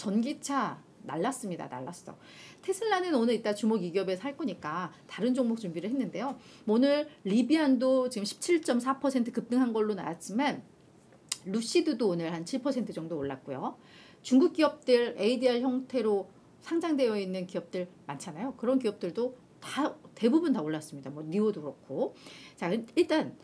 전기차 날랐습니다. 날랐어. 테슬라는 오늘 이따 주목 이 기업에 살 거니까 다른 종목 준비를 했는데요. 오늘 리비안도 지금 17.4% 급등한 걸로 나왔지만 루시드도 오늘 한 7% 정도 올랐고요. 중국 기업들 ADR 형태로 상장되어 있는 기업들 많잖아요. 그런 기업들도 다 대부분 다 올랐습니다. 뭐 니오도 그렇고. 자, 일단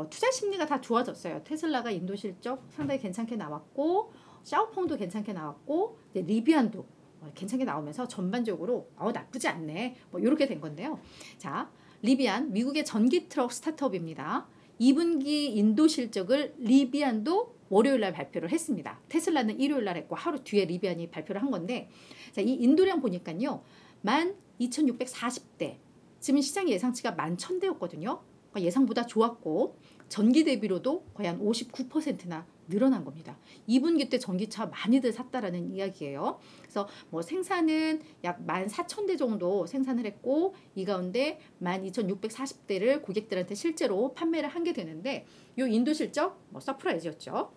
투자 심리가 다 좋아졌어요. 테슬라가 인도 실적 상당히 괜찮게 나왔고, 샤오펑도 괜찮게 나왔고, 이제 리비안도 괜찮게 나오면서 전반적으로 나쁘지 않네. 뭐 이렇게 된 건데요. 자, 리비안 미국의 전기 트럭 스타트업입니다. 2분기 인도 실적을 리비안도 월요일 날 발표를 했습니다. 테슬라는 일요일 날 했고 하루 뒤에 리비안이 발표를 한 건데, 자, 이 인도량 보니까요. 12,640대. 지금 시장 예상치가 11,000대였거든요. 그러니까 예상보다 좋았고 전기 대비로도 거의 한 59%나 늘어난 겁니다. 2분기 때 전기차 많이들 샀다라는 이야기예요. 그래서 뭐 생산은 약 14,000대 정도 생산을 했고 이 가운데 12,640대를 고객들한테 실제로 판매를 한 게 되는데 이 인도 실적 서프라이즈였죠.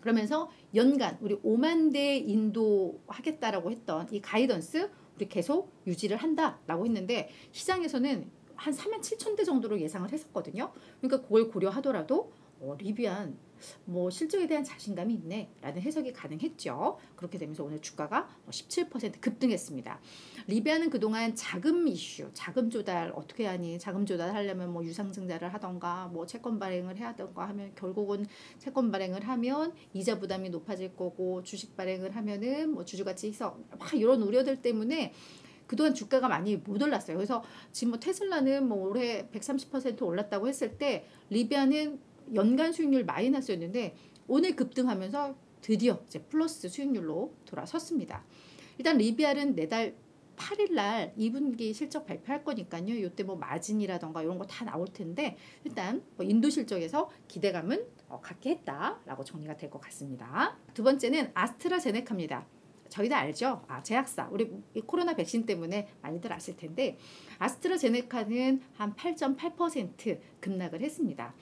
그러면서 연간 우리 5만 대 인도하겠다라고 했던 이 가이던스 우리 계속 유지를 한다라고 했는데 시장에서는 한 47,000대 정도로 예상을 했었거든요. 그러니까 그걸 고려하더라도 리비안 뭐 실적에 대한 자신감이 있네 라는 해석이 가능했죠. 그렇게 되면서 오늘 주가가 17% 급등했습니다. 리비안은 그동안 자금 이슈, 자금 조달 어떻게 하니, 자금 조달하려면 뭐 유상증자를 하던가 뭐 채권 발행을 해야 하던가 하면 결국은 채권 발행을 하면 이자 부담이 높아질 거고 주식 발행을 하면은 뭐 주주가치 희석 막 이런 우려들 때문에 그동안 주가가 많이 못 올랐어요. 그래서 지금 뭐 테슬라는 뭐 올해 130% 올랐다고 했을 때 리비안은 연간 수익률 마이너스였는데 오늘 급등하면서 드디어 이제 플러스 수익률로 돌아섰습니다. 일단 리비안은 내달 8일 날 2분기 실적 발표할 거니까요. 이때 뭐 마진이라던가 이런 거 다 나올 텐데 일단 뭐 인도 실적에서 기대감은 갖게 했다라고 정리가 될 것 같습니다. 두 번째는 아스트라제네카입니다. 저희 다 알죠? 제약사. 우리 코로나 백신 때문에 많이들 아실 텐데 아스트라제네카는 한 8.8% 급락을 했습니다.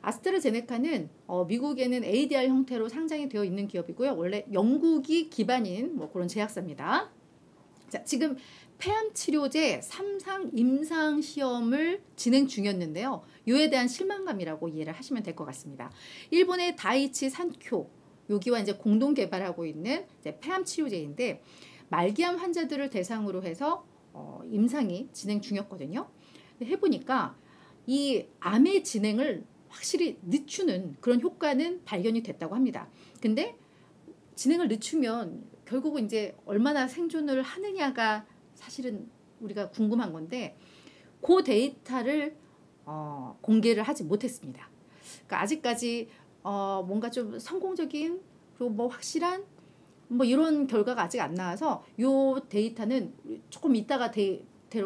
아스트라제네카는 미국에는 ADR 형태로 상장이 되어 있는 기업이고요. 원래 영국이 기반인 뭐 그런 제약사입니다. 자, 지금 폐암 치료제 3상 임상 시험을 진행 중이었는데요. 이에 대한 실망감이라고 이해를 하시면 될 것 같습니다. 일본의 다이치 산쿄 여기와 이제 공동 개발하고 있는 이제 폐암 치료제인데 말기암 환자들을 대상으로 해서 임상이 진행 중이었거든요. 해보니까 이 암의 진행을 확실히 늦추는 그런 효과는 발견이 됐다고 합니다. 근데 진행을 늦추면 결국은 이제 얼마나 생존을 하느냐가 사실은 우리가 궁금한 건데 그 데이터를 공개를 하지 못했습니다. 그러니까 아직까지 뭔가 좀 성공적인 그리고 뭐 확실한 뭐 이런 결과가 아직 안 나와서 요 데이터는 조금 이따가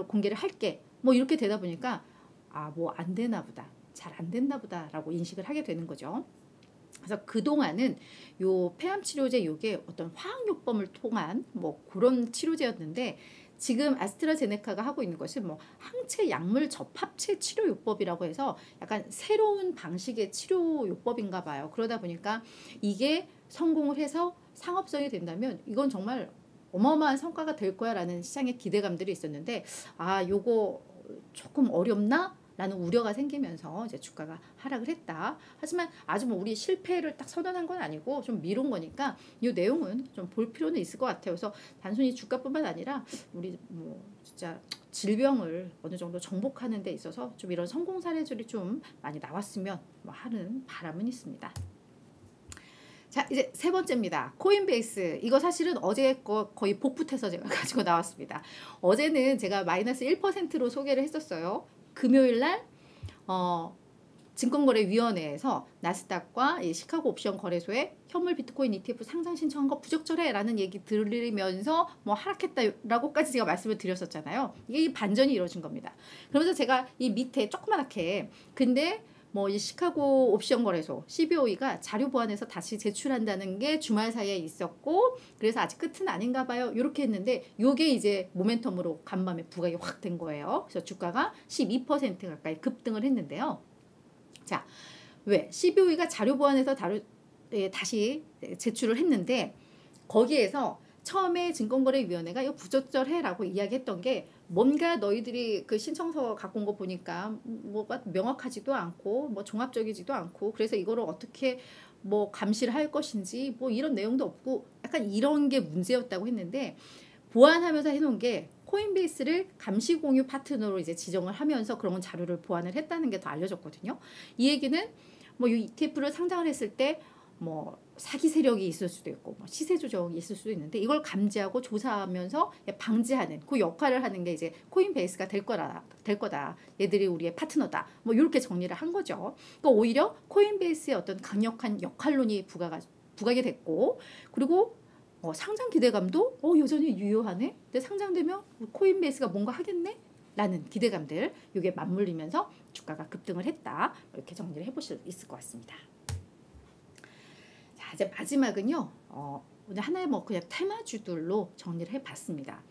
공개를 할게 뭐 이렇게 되다 보니까 뭐 안 되나 보다, 잘 안 됐나 보다라고 인식을 하게 되는 거죠. 그래서 그동안은 요 폐암 치료제 요게 어떤 화학요법을 통한 뭐 그런 치료제였는데 지금 아스트라제네카가 하고 있는 것은 뭐 항체 약물 접합체 치료요법이라고 해서 약간 새로운 방식의 치료요법인가 봐요. 그러다 보니까 이게 성공을 해서 상업성이 된다면 이건 정말 어마어마한 성과가 될 거야 라는 시장의 기대감들이 있었는데 요거 조금 어렵나? 라는 우려가 생기면서 이제 주가가 하락을 했다. 하지만 아주 뭐 우리 실패를 딱 선언한 건 아니고 좀 미룬 거니까 이 내용은 좀 볼 필요는 있을 것 같아요. 그래서 단순히 주가뿐만 아니라 우리 뭐 진짜 질병을 어느 정도 정복하는 데 있어서 좀 이런 성공 사례들이 좀 많이 나왔으면 뭐 하는 바람은 있습니다. 자, 이제 세 번째입니다. 코인베이스. 이거 사실은 어제 거의 복붙해서 제가 가지고 나왔습니다. 어제는 제가 마이너스 1%로 소개를 했었어요. 금요일 날 증권거래위원회에서 나스닥과 시카고 옵션 거래소에 현물 비트코인 ETF 상장 신청한 거 부적절해 라는 얘기 들으면서 뭐 하락했다라고까지 제가 말씀을 드렸었잖아요. 이게 반전이 이루어진 겁니다. 그러면서 제가 이 밑에 조그맣게 근데 뭐 이 시카고 옵션 거래소 CBOE가 자료 보완해서 다시 제출한다는 게 주말 사이에 있었고 그래서 아직 끝은 아닌가 봐요. 이렇게 했는데 요게 이제 모멘텀으로 간밤에 부각이 확 된 거예요. 그래서 주가가 12% 가까이 급등을 했는데요. 자, 왜? CBOE가 자료 보완해서 다시 제출을 했는데 거기에서 처음에 증권거래위원회가 이거 부적절해라고 이야기했던 게 뭔가 너희들이 그 신청서 갖고 온 거 보니까 뭐가 명확하지도 않고 뭐 종합적이지도 않고 그래서 이거를 어떻게 뭐 감시를 할 것인지 뭐 이런 내용도 없고 약간 이런 게 문제였다고 했는데 보완하면서 해놓은 게 코인베이스를 감시 공유 파트너로 이제 지정을 하면서 그런 자료를 보완을 했다는 게 더 알려졌거든요. 이 얘기는 뭐 이 ETF를 상장을 했을 때 뭐 사기 세력이 있을 수도 있고 뭐 시세 조정이 있을 수도 있는데 이걸 감지하고 조사하면서 방지하는 그 역할을 하는 게 이제 코인베이스가 될 거다. 얘들이 우리의 파트너다. 뭐 이렇게 정리를 한 거죠. 그러니까 오히려 코인베이스의 어떤 강력한 역할론이 부각이 됐고 그리고 상장 기대감도 여전히 유효하네. 근데 상장되면 코인베이스가 뭔가 하겠네? 라는 기대감들 이게 맞물리면서 주가가 급등을 했다. 이렇게 정리를 해보실 수 있을 것 같습니다. 자, 이제 마지막은요. 오늘 하나의 뭐 그냥 테마주들로 정리를 해봤습니다.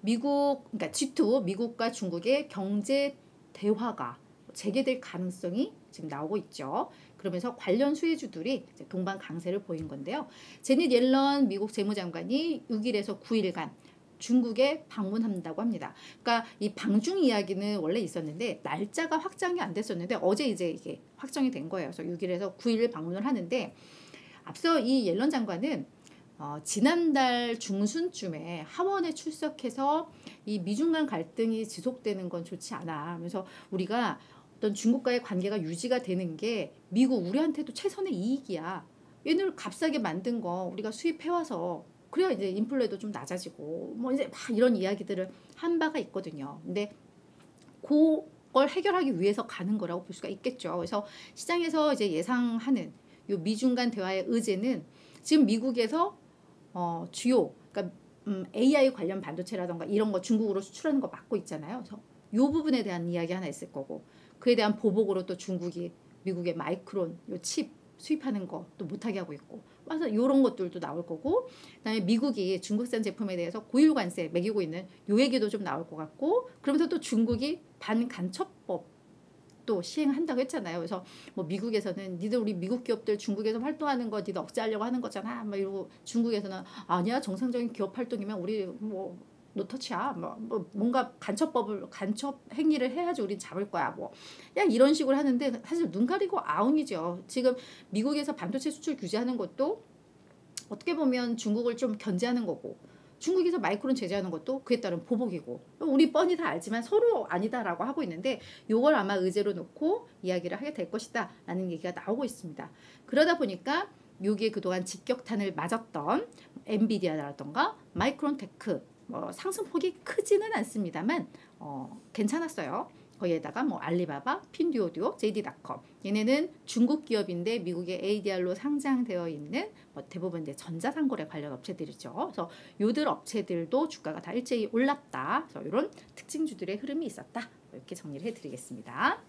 그러니까 G2, 미국과 중국의 경제 대화가 재개될 가능성이 지금 나오고 있죠. 그러면서 관련 수혜주들이 이제 동반 강세를 보인 건데요. 제닛 옐런 미국 재무장관이 6일에서 9일간 중국에 방문한다고 합니다. 그러니까 이 방중 이야기는 원래 있었는데 날짜가 확정이 안 됐었는데 어제 이제 이게 확정이 된 거예요. 그래서 6일에서 9일 방문을 하는데 앞서 이 옐런 장관은 지난달 중순쯤에 하원에 출석해서 이 미중 간 갈등이 지속되는 건 좋지 않아. 하면서 우리가 어떤 중국과의 관계가 유지가 되는 게 미국 우리한테도 최선의 이익이야. 얘들 값싸게 만든 거 우리가 수입해와서 그래야 이제 인플레도 좀 낮아지고 뭐 이제 막 이런 이야기들을 한 바가 있거든요. 근데 그걸 해결하기 위해서 가는 거라고 볼 수가 있겠죠. 그래서 시장에서 이제 예상하는 요 미중 간 대화의 의제는 지금 미국에서 주요 그러니까 AI 관련 반도체라던가 이런 거 중국으로 수출하는 거 막고 있잖아요. 그래서 요 부분에 대한 이야기 하나 있을 거고 그에 대한 보복으로 또 중국이 미국의 마이크론 요 칩 수입하는 거 또 못하게 하고 있고 그래서 이런 것들도 나올 거고 그다음에 미국이 중국산 제품에 대해서 고유 관세 매기고 있는 요 얘기도 좀 나올 것 같고 그러면서 또 중국이 반간첩법 또 시행한다고 했잖아요. 그래서 뭐 미국에서는 니들 우리 미국 기업들 중국에서 활동하는 거 니들 억제하려고 하는 거잖아. 막 이러고 중국에서는 아니야 정상적인 기업 활동이면 우리 뭐 노터치야. 뭔가 간첩 행위를 해야지 우린 잡을 거야. 뭐 야 이런 식으로 하는데 사실 눈 가리고 아웅이죠. 지금 미국에서 반도체 수출 규제하는 것도 어떻게 보면 중국을 좀 견제하는 거고 중국에서 마이크론 제재하는 것도 그에 따른 보복이고 우리 뻔히 다 알지만 서로 아니다라고 하고 있는데 요걸 아마 의제로 놓고 이야기를 하게 될 것이다 라는 얘기가 나오고 있습니다. 그러다 보니까 요게 그동안 직격탄을 맞았던 엔비디아라던가 마이크론 테크 상승폭이 크지는 않습니다만 괜찮았어요. 거기에다가 뭐 알리바바, 핀듀오듀오, JD.com 얘네는 중국 기업인데 미국의 ADR로 상장되어 있는 대부분 이제 전자상거래 관련 업체들이죠. 그래서 요들 업체들도 주가가 다 일제히 올랐다. 그래서 이런 특징주들의 흐름이 있었다. 이렇게 정리를 해드리겠습니다.